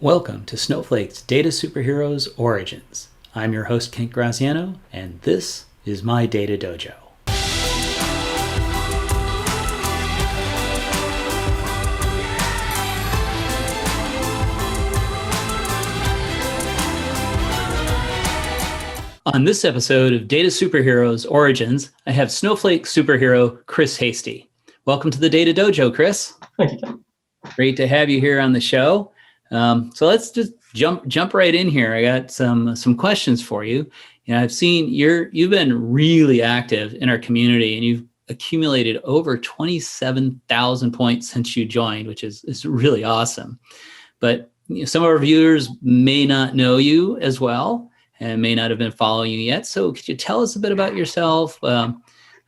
Welcome to Snowflake's Data Superheroes Origins. I'm your host, Kent Graziano, and this is my Data Dojo. On this episode of Data Superheroes Origins, I have Snowflake superhero Chris Hastie. Welcome to the Data Dojo, Chris. Thank you, Ken. Great to have you here on the show. So let's just jump right in here. I got some questions for you. I've seen you've been really active in our community, and you've accumulated over 27,000 points since you joined, which is really awesome. But some of our viewers may not know you as well and may not have been following you yet. So could you tell us a bit about yourself,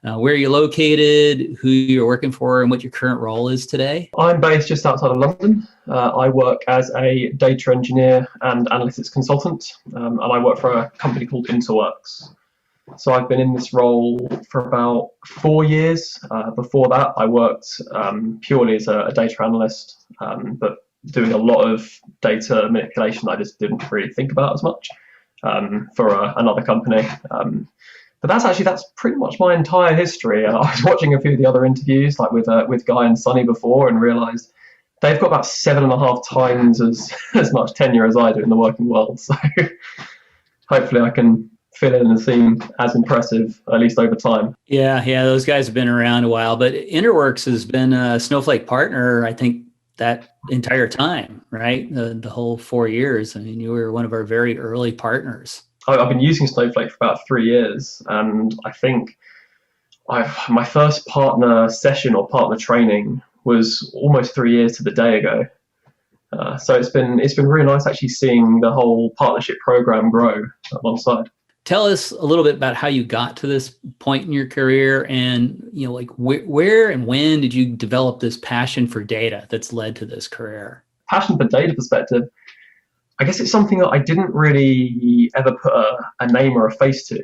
where you're located, who you're working for, and what your current role is today? I'm based just outside of London. I work as a data engineer and analytics consultant, and I work for a company called InterWorks. So I've been in this role for about 4 years. Before that, I worked purely as a data analyst, but doing a lot of data manipulation I just didn't really think about as much for another company. But that's pretty much my entire history. I was watching a few of the other interviews, like with Guy and Sunny before, and realised they've got about 7.5 times as much tenure as I do in the working world. So hopefully I can fill in and seem as impressive, at least over time. Yeah, those guys have been around a while, but InterWorks has been a Snowflake partner, I think, that entire time, right? The whole 4 years. I mean, you were one of our very early partners. I've been using Snowflake for about 3 years, and I think my first partner session or partner training was almost 3 years to the day ago. So it's been really nice actually seeing the whole partnership program grow alongside. Tell us a little bit about how you got to this point in your career, and where and when did you develop this passion for data that's led to this career? Passion for data perspective, I guess it's something that I didn't really ever put a name or a face to,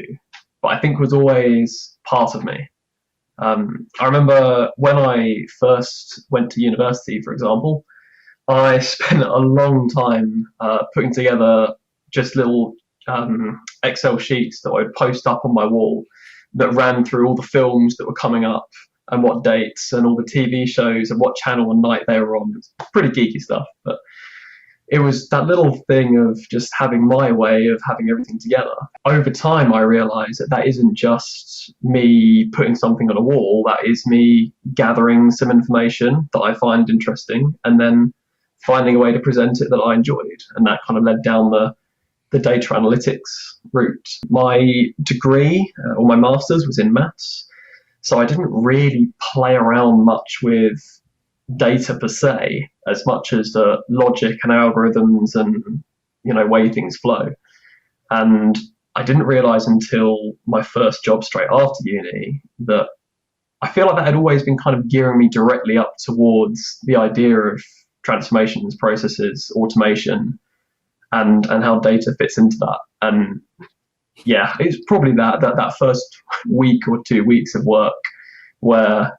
but I think was always part of me. I remember when I first went to university, for example, I spent a long time putting together just little Excel sheets that I would post up on my wall that ran through all the films that were coming up and what dates and all the TV shows and what channel and night they were on. It's pretty geeky stuff, but it was that little thing of just having my way of having everything together. Over time, I realized that isn't just me putting something on a wall. That is me gathering some information that I find interesting and then finding a way to present it that I enjoyed. And that kind of led down the data analytics route. My degree or my master's was in maths. So I didn't really play around much with data per se, as much as the logic and algorithms and way things flow. And I didn't realize until my first job straight after uni that I feel like that had always been kind of gearing me directly up towards the idea of transformations, processes, automation, and how data fits into that. And yeah, it's probably that first week or 2 weeks of work where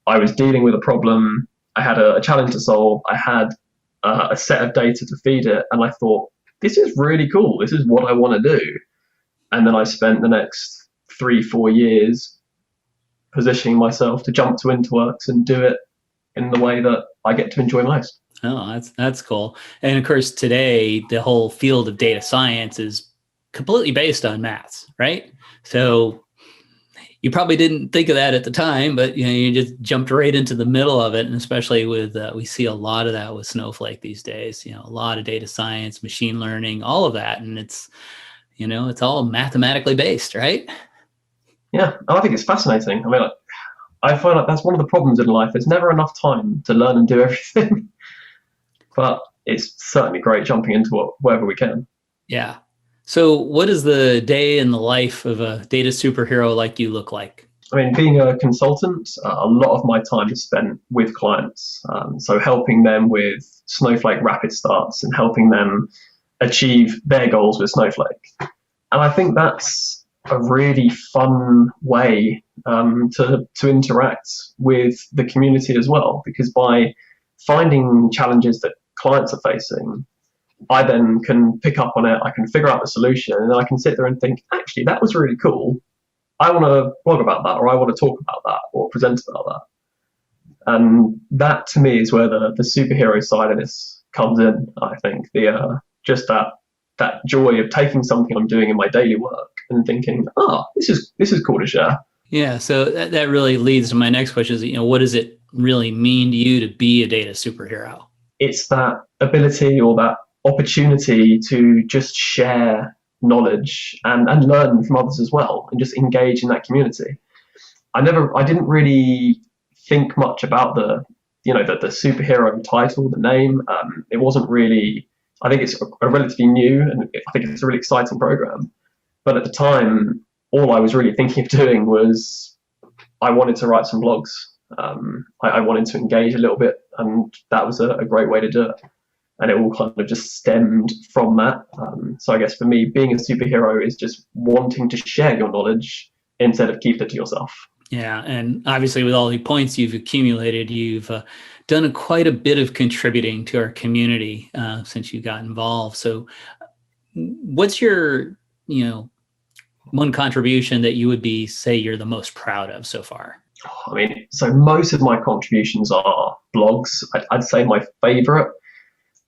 I was dealing with a problem, I had a challenge to solve, I had a set of data to feed it, and I thought, this is really cool, this is what I want to do. And then I spent the next 3-4 years positioning myself to jump to InterWorks and do it in the way that I get to enjoy most. Oh, that's cool. And of course, today, the whole field of data science is completely based on maths, right? So you probably didn't think of that at the time, but you just jumped right into the middle of it. And especially with, we see a lot of that with Snowflake these days, a lot of data science, machine learning, all of that. And it's all mathematically based, right? Yeah, and I think it's fascinating. I mean, I find like that's one of the problems in life. There's never enough time to learn and do everything. But it's certainly great jumping into it wherever we can. Yeah. So what is the day in the life of a data superhero like you look like? I mean, being a consultant, a lot of my time is spent with clients. So helping them with Snowflake rapid starts and helping them achieve their goals with Snowflake. And I think that's a really fun way to interact with the community as well, because by finding challenges that clients are facing, I then can pick up on it, I can figure out the solution, and then I can sit there and think, actually, that was really cool. I want to blog about that, or I want to talk about that, or present about that. And that to me is where the superhero side of this comes in. I think just that joy of taking something I'm doing in my daily work and thinking, this is cool to share. Yeah, so that really leads to my next question: is, what does it really mean to you to be a data superhero? It's that ability or that opportunity to just share knowledge and learn from others as well, and just engage in that community. I didn't really think much about the superhero title, the name. It wasn't really. I think it's a relatively new, and I think it's a really exciting program. But at the time, all I was really thinking of doing was I wanted to write some blogs. I wanted to engage a little bit, and that was a great way to do it. And it all kind of just stemmed from that. So I guess for me, being a superhero is just wanting to share your knowledge instead of keep it to yourself. Yeah, and obviously with all the points you've accumulated, you've done quite a bit of contributing to our community since you got involved. So what's your, one contribution that you would say you're the most proud of so far? I mean, so most of my contributions are blogs. I'd say my favorite.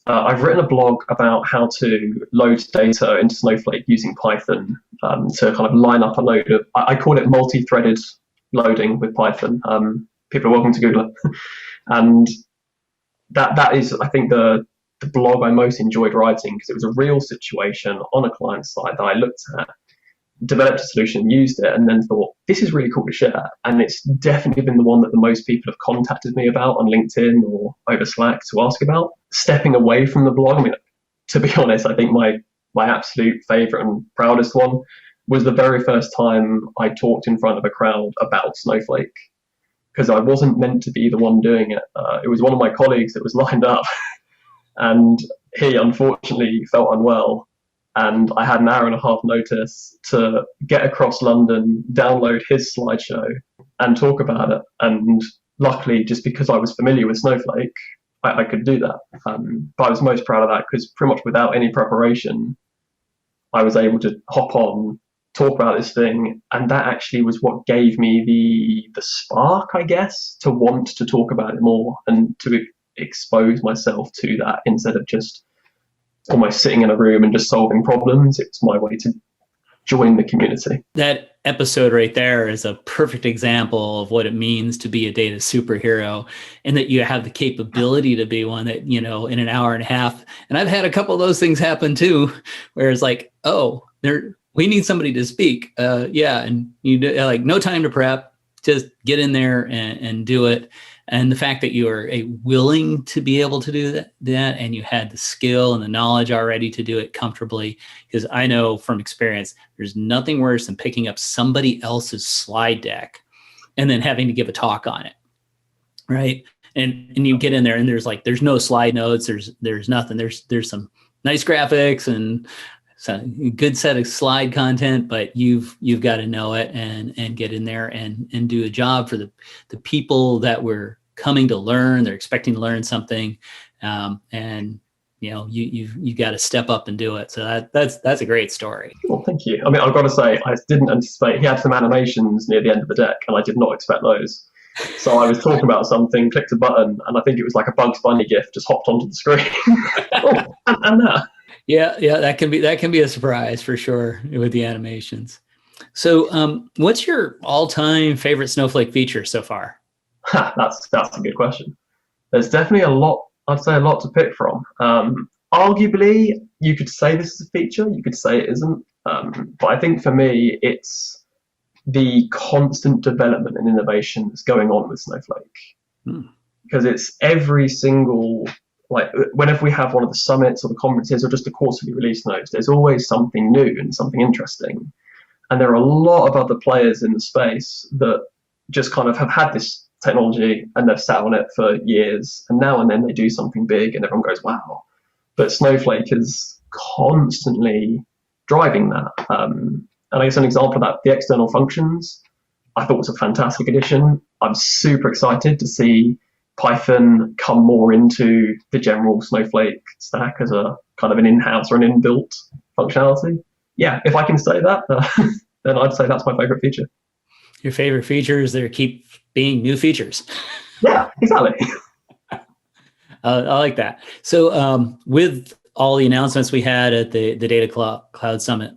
I've written a blog about how to load data into Snowflake using Python to kind of line up a load of, I call it multi-threaded loading with Python. People are welcome to Google it. And that is, I think, the blog I most enjoyed writing, because it was a real situation on a client side that I looked at, developed a solution, used it, and then thought, this is really cool to share. And it's definitely been the one that the most people have contacted me about on LinkedIn or over Slack to ask about. Stepping away from the blog, I mean, to be honest, I think my absolute favorite and proudest one was the very first time I talked in front of a crowd about Snowflake, because I wasn't meant to be the one doing it. It was one of my colleagues that was lined up, and he unfortunately felt unwell. And I had an hour and a half notice to get across London, download his slideshow, and talk about it. And luckily, just because I was familiar with Snowflake, I could do that. But I was most proud of that because pretty much without any preparation, I was able to hop on, talk about this thing, and that actually was what gave me the spark, I guess, to want to talk about it more and to expose myself to that instead of just almost sitting in a room and just solving problems. It was my way to join the community. That episode right there is a perfect example of what it means to be a data superhero, and that you have the capability to be one that, in an hour and a half. And I've had a couple of those things happen too, where it's like, we need somebody to speak. And you like no time to prep, just get in there and do it. And the fact that you are willing to be able to do that, and you had the skill and the knowledge already to do it comfortably, because I know from experience, there's nothing worse than picking up somebody else's slide deck and then having to give a talk on it, right? And you get in there and there's no slide notes, there's nothing, there's some nice graphics and a good set of slide content, but you've got to know it and get in there and do a job for the people that were coming to learn. They're expecting to learn something, and you've got to step up and do it. So that's a great story. Well, thank you. I mean, I've got to say, I didn't anticipate. He had some animations near the end of the deck, and I did not expect those. So I was talking about something, clicked a button, and I think it was like a Bugs Bunny GIF just hopped onto the screen. and that. Yeah, that can be a surprise for sure with the animations. So, what's your all-time favorite Snowflake feature so far? That's a good question. There's definitely a lot. I'd say a lot to pick from. Arguably, you could say this is a feature. You could say it isn't. But I think for me, it's the constant development and innovation that's going on with Snowflake, because it's every single. Like whenever we have one of the summits or the conferences or just the quarterly release notes, there's always something new and something interesting. And there are a lot of other players in the space that just kind of have had this technology and they've sat on it for years. And now and then they do something big and everyone goes, wow. But Snowflake is constantly driving that. And I guess an example of that, the external functions, I thought was a fantastic addition. I'm super excited to see Python come more into the general Snowflake stack as a kind of an in-house or an inbuilt functionality. Yeah, if I can say that, then I'd say that's my favorite feature. Your favorite features, there keep being new features. Yeah, exactly. I like that. So with all the announcements we had at the Data Cloud Summit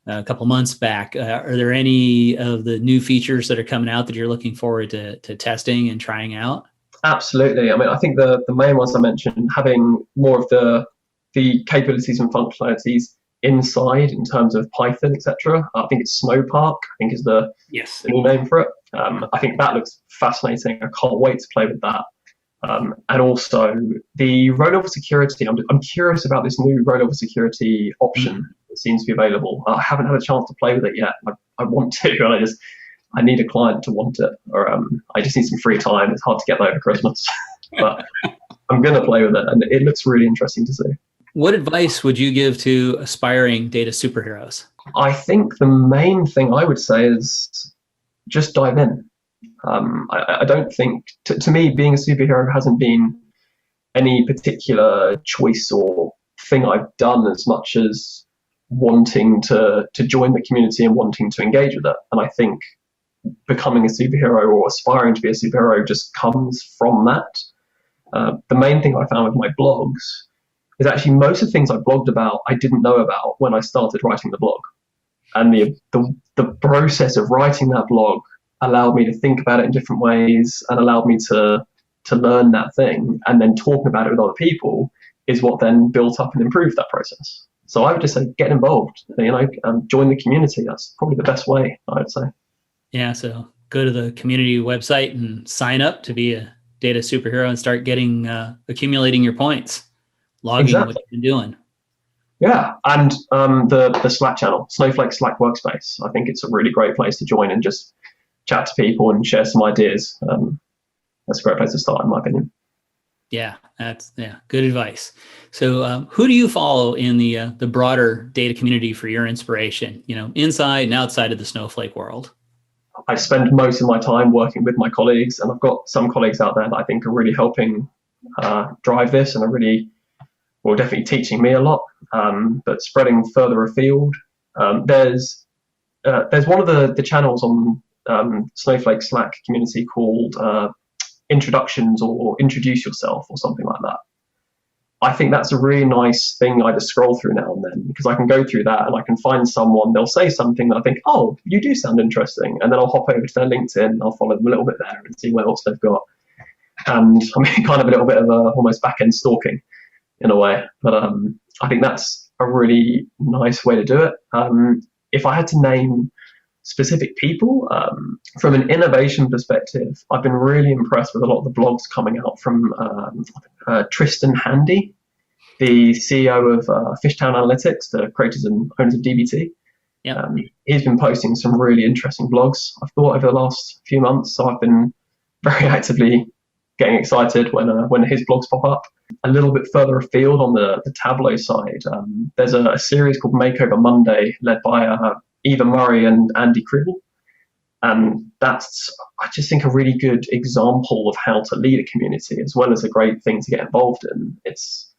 a couple months back, are there any of the new features that are coming out that you're looking forward to testing and trying out? Absolutely. I mean, I think the main ones I mentioned, having more of the capabilities and functionalities inside in terms of Python, etc. I think it's Snowpark, I think is the new name for it. I think that looks fascinating. I can't wait to play with that. And also the row-level security. I'm curious about this new row-level security option that seems to be available. I haven't had a chance to play with it yet. I want to, and I need a client to want it, or I just need some free time. It's hard to get that over Christmas, but I'm going to play with it, and it looks really interesting to see. What advice would you give to aspiring data superheroes? I think the main thing I would say is just dive in. I don't think, to me, being a superhero hasn't been any particular choice or thing I've done as much as wanting to join the community and wanting to engage with it. And I think becoming a superhero or aspiring to be a superhero just comes from that. The main thing I found with my blogs is actually most of the things I blogged about I didn't know about when I started writing the blog. And the process of writing that blog allowed me to think about it in different ways and allowed me to learn that thing, and then talking about it with other people is what then built up and improved that process. So I would just say get involved, join the community. That's probably the best way, I would say. Yeah, so go to the community website and sign up to be a data superhero and start getting accumulating your points, logging what you've been doing. Yeah, and the Slack channel, Snowflake Slack Workspace. I think it's a really great place to join and just chat to people and share some ideas. That's a great place to start, in my opinion. Yeah, that's good advice. So who do you follow in the broader data community for your inspiration, inside and outside of the Snowflake world? I spend most of my time working with my colleagues, and I've got some colleagues out there that I think are really helping drive this and are really, well, definitely teaching me a lot, but spreading further afield. There's one of the channels on Snowflake Slack community called Introductions or Introduce Yourself or something like that. I think that's a really nice thing I just scroll through now and then, because I can go through that and I can find someone, they'll say something that I think, oh, you do sound interesting. And then I'll hop over to their LinkedIn, I'll follow them a little bit there and see what else they've got. And I mean, kind of a little bit of almost back-end stalking in a way. But I think that's a really nice way to do it. If I had to name specific people, from an innovation perspective, I've been really impressed with a lot of the blogs coming out from Tristan Handy, the CEO of Fishtown Analytics, the creators and owners of DBT. Yeah. He's been posting some really interesting blogs, I've thought, over the last few months. So I've been very actively getting excited when his blogs pop up. A little bit further afield on the Tableau side, there's a series called Makeover Monday led by Eva Murray and Andy Cribble. And that's, I just think, a really good example of how to lead a community, as well as a great thing to get involved in. It's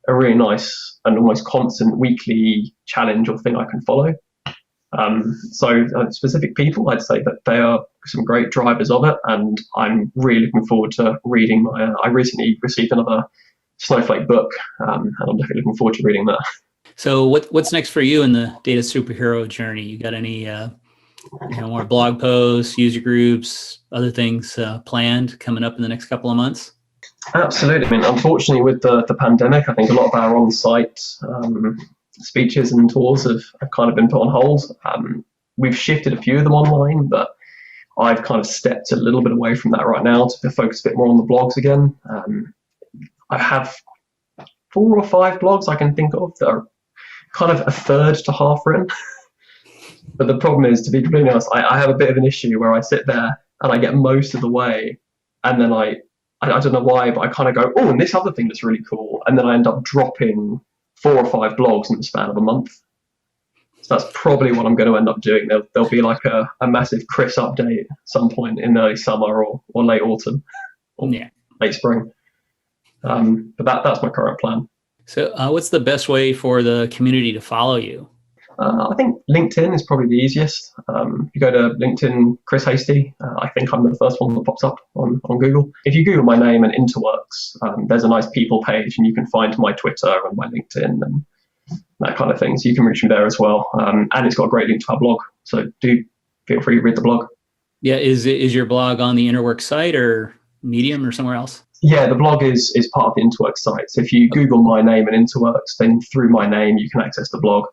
a really nice and almost constant weekly challenge or thing I can follow. So specific people, I'd say that they are some great drivers of it, and I'm really looking forward to reading I recently received another Snowflake book, and I'm definitely looking forward to reading that. So what's next for you in the data superhero journey? You got any more blog posts, user groups, other things planned coming up in the next couple of months? Absolutely. I mean, unfortunately, with the pandemic, I think a lot of our on-site speeches and tours have kind of been put on hold. We've shifted a few of them online, but I've kind of stepped a little bit away from that right now to focus a bit more on the blogs again. I have 4 or 5 blogs I can think of that are kind of a third to half written. But the problem is, to be completely honest, I have a bit of an issue where I sit there and I get most of the way, and then I don't know why, but I kind of go, oh, and this other thing that's really cool, and then I end up dropping 4 or 5 blogs in the span of a month. So that's probably what I'm going to end up doing. There'll be like a massive Chris update at some point in early summer or late autumn or late spring. But that's my current plan. So what's the best way for the community to follow you? I think LinkedIn is probably the easiest. If you go to LinkedIn, Chris Hastie, I think I'm the first one that pops up on Google. If you Google my name and InterWorks, there's a nice people page, and you can find my Twitter and my LinkedIn and that kind of thing. So you can reach me there as well. And it's got a great link to our blog. So do feel free to read the blog. Yeah, is your blog on the InterWorks site or Medium or somewhere else? Yeah, the blog is part of the InterWorks site. So if you Google my name and InterWorks, then through my name, you can access the blog.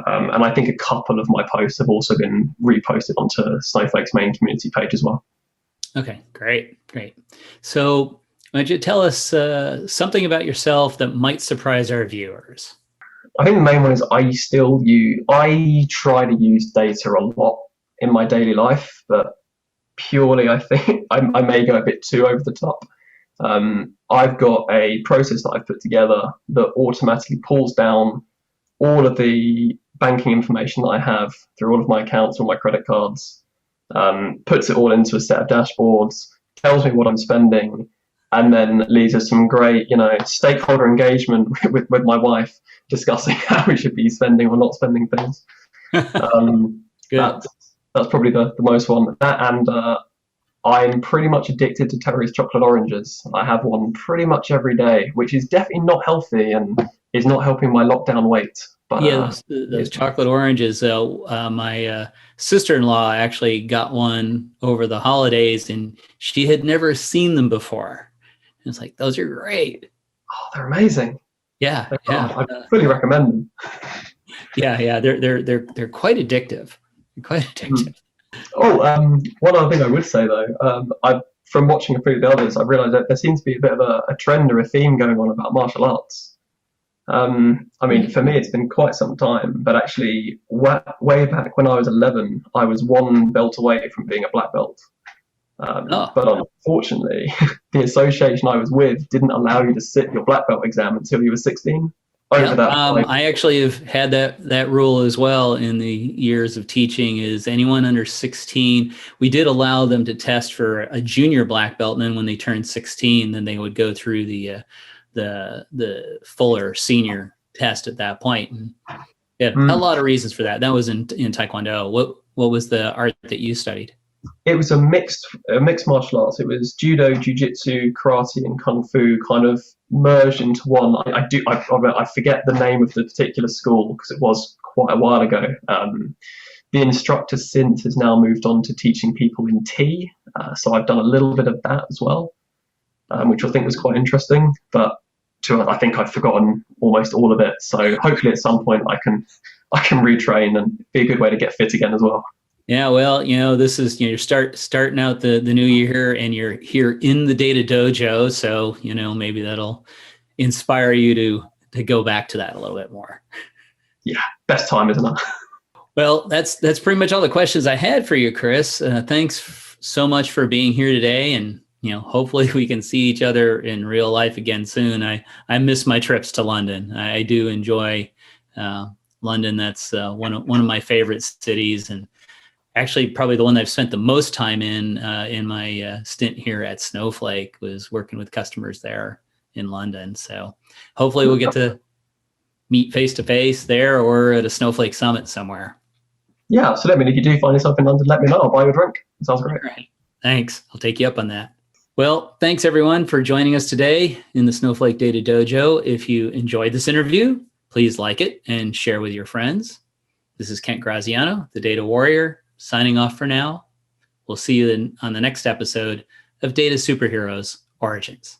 And I think a couple of my posts have also been reposted onto Snowflake's main community page as well. Okay, great. So why don't you tell us something about yourself that might surprise our viewers? I think the main one is I try to use data a lot in my daily life, but purely I think I may go a bit too over the top. I've got a process that I've put together that automatically pulls down all of the banking information that I have through all of my accounts, all my credit cards, puts it all into a set of dashboards, tells me what I'm spending, and then leads us some great, stakeholder engagement with my wife, discussing how we should be spending or not spending things. That's probably the most one. That, and I'm pretty much addicted to Terry's chocolate oranges. I have one pretty much every day, which is definitely not healthy and is not helping my lockdown weight. But yeah, those chocolate oranges. My sister-in-law actually got one over the holidays, and she had never seen them before. And it's like, those are great. Oh, they're amazing. Yeah, I fully recommend them. Yeah, they're quite addictive. Oh, one other thing I would say though, from watching a few of the others, I realised that there seems to be a bit of a trend or a theme going on about martial arts. I mean, for me, it's been quite some time, but actually, way back when I was 11, I was one belt away from being a black belt. But unfortunately, the association I was with didn't allow you to sit your black belt exam until you were 16. I actually have had that rule as well in the years of teaching. Is anyone under 16, we did allow them to test for a junior black belt, and then when they turned 16, then they would go through the fuller senior test at that point. And a lot of reasons for that. That was in Taekwondo. What was the art that you studied? It was a mixed martial arts. It was judo, jiu-jitsu, karate, and kung fu kind of merged into one. I forget the name of the particular school because it was quite a while ago. The instructor since has now moved on to teaching people in tea. So I've done a little bit of that as well, which I think was quite interesting. But I think I've forgotten almost all of it. So hopefully at some point I can retrain and be a good way to get fit again as well. Yeah, well, this is you're starting out the new year, and you're here in the Data Dojo, so maybe that'll inspire you to go back to that a little bit more. Yeah, best time, isn't it? Well, that's pretty much all the questions I had for you, Chris. Thanks so much for being here today, and hopefully we can see each other in real life again soon. I miss my trips to London. I do enjoy London. That's one of my favorite cities, and actually probably the one that I've spent the most time in my stint here at Snowflake was working with customers there in London. So hopefully we'll get to meet face to face there or at a Snowflake summit somewhere. Yeah, so if you do find yourself in London, let me know. I'll buy you a drink. It sounds great. All right. Thanks. I'll take you up on that. Well, thanks everyone for joining us today in the Snowflake Data Dojo. If you enjoyed this interview, please like it and share with your friends. This is Kent Graziano, the Data Warrior, signing off for now. We'll see you on the next episode of Data Superheroes Origins.